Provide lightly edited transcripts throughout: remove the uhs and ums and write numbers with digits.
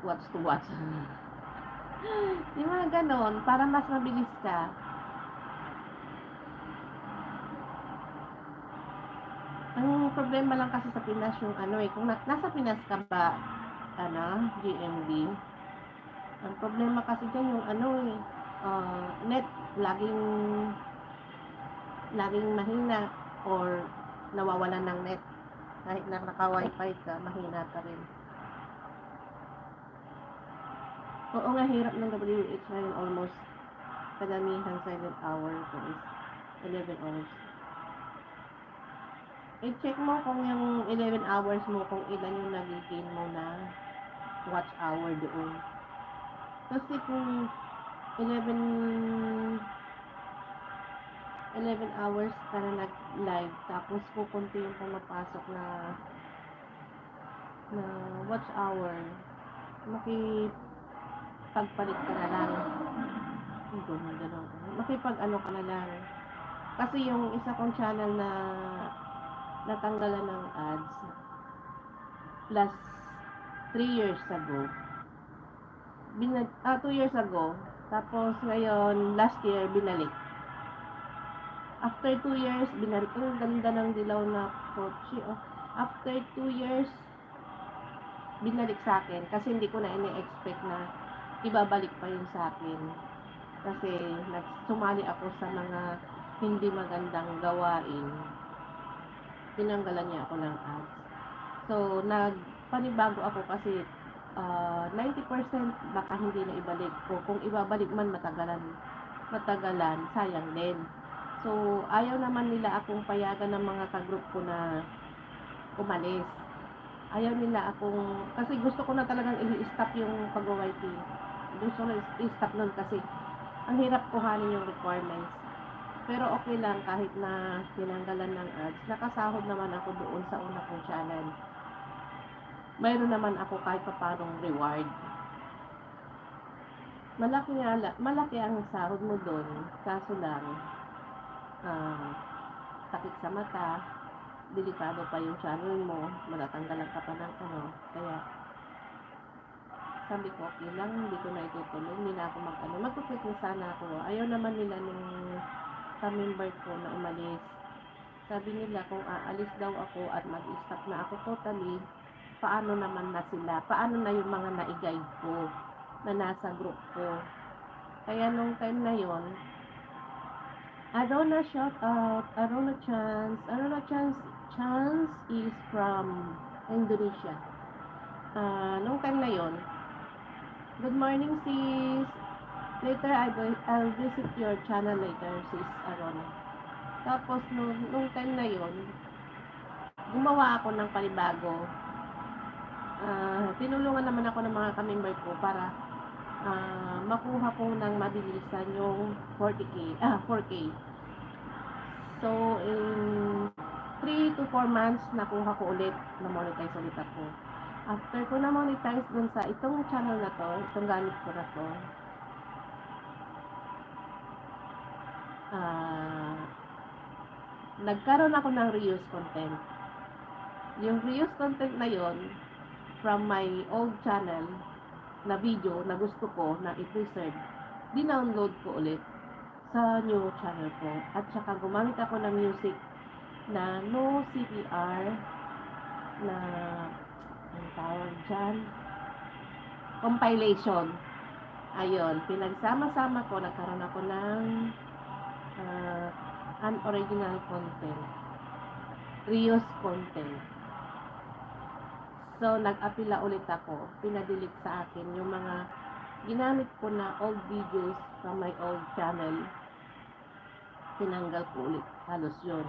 watch to watch. Yung mga ganon, para mas mabilis ka. Ang problema lang kasi sa Pinas yung ano eh, kung nasa Pinas ka ba, GMB, ang problema kasi dyan yung ano eh, net, laging mahina or nawawalan ng net. Kahit na naka-wifi ka, mahina pa rin. Oo nga, hirap ng WH ngayon, almost kadamihan silent hour ko is 11 hours. I-check mo kung yung 11 hours mo, kung ilan yung nagiging mo na watch hour doon. Kasi kung 11 hours ka na nag-live, tapos kukunti yung pumapasok na watch hour, makipagpalit ka na lang. Makipag-ano ka na lang. Kasi yung isa kong channel na natanggalan ng ads last 3 years ago. 2 years ago. Tapos ngayon, last year, binalik. After 2 years, binalik. Ang ganda ng dilaw na kotse. Oh. After 2 years, binalik sa akin. Kasi hindi ko na ini-expect na ibabalik pa yun sa akin. Kasi sumali ako sa mga hindi magandang gawain. Tinanggalan niya ako ng ads. So, nagpanibago ako kasi 90% baka hindi na ibalik ko. Kung ibabalik man matagalan, sayang din. So, ayaw naman nila akong payagan ng mga kagroup ko na umalis. Ayaw nila akong, kasi gusto ko na talagang i-stop yung pag-YT. Gusto na i-stop nun kasi ang hirap kuhanin yung requirements. Pero okay lang kahit na tinanggalan ng ads. Nakasahod naman ako doon sa una kong channel. Mayroon naman ako kahit papanong reward. Malaki ang sahod mo doon. Kaso lang, sakit sa mata, delikado pa yung channel mo, matatanggalan ka pa ng ano. Kaya, sabi ko, okay lang, hindi ko na itutuloy. Hindi na ako magkukwit na sana ako. Ayaw naman nila nung ka-member ko na umalis. Sabi nila kung aalis daw ako at mag-stop na ako totally, paano naman na sila? Paano na yung mga na-guide ko na nasa group ko? Kaya nung time na yon, Arona shout out, Arona Chance is from Indonesia. Nung time na yon, good morning sis. Later I'll visit your channel later sis Arona. Tapos nung time na yon, gumawa ako ng panibago. Tinulungan naman ako ng mga ka-member ko para makuha ko ng mabilisan yung 4K. So, in 3 to 4 months, nakuha ko ulit, na-monetize ulit ako. After ko na-monetize dun sa itong channel na to, itong gamit ko na to, nagkaroon ako ng reuse content. Yung reuse content na yon from my old channel na video na gusto ko na i-preserve, dinownload ko ulit sa new channel ko. At saka gumamit ako ng music na no CPR na ang tawag dyan, compilation. Ayun, pinagsama-sama ko, nagkaroon ako ng unoriginal content, reuse content. So, nag-apila ulit ako. Pinadelete sa akin yung mga ginamit ko na old videos from my old channel. Tinanggal ko ulit. Halos yun.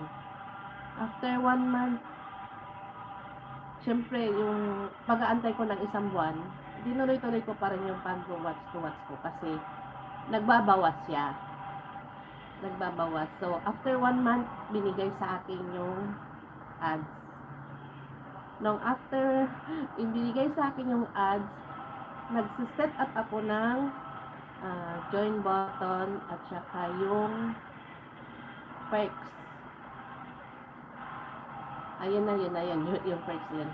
After 1 month, syempre, yung pag-aantay ko ng isang buwan, dinuloy-tuloy ko pa rin yung pag-watch to watch ko kasi nagbabawas siya. Nagbabawas. So, after 1 month, binigay sa akin yung ads. Nung after ibinigay sa akin yung ads, nagsiset up ako ng join button at saka yung perks. Ayun na, yung perks yun.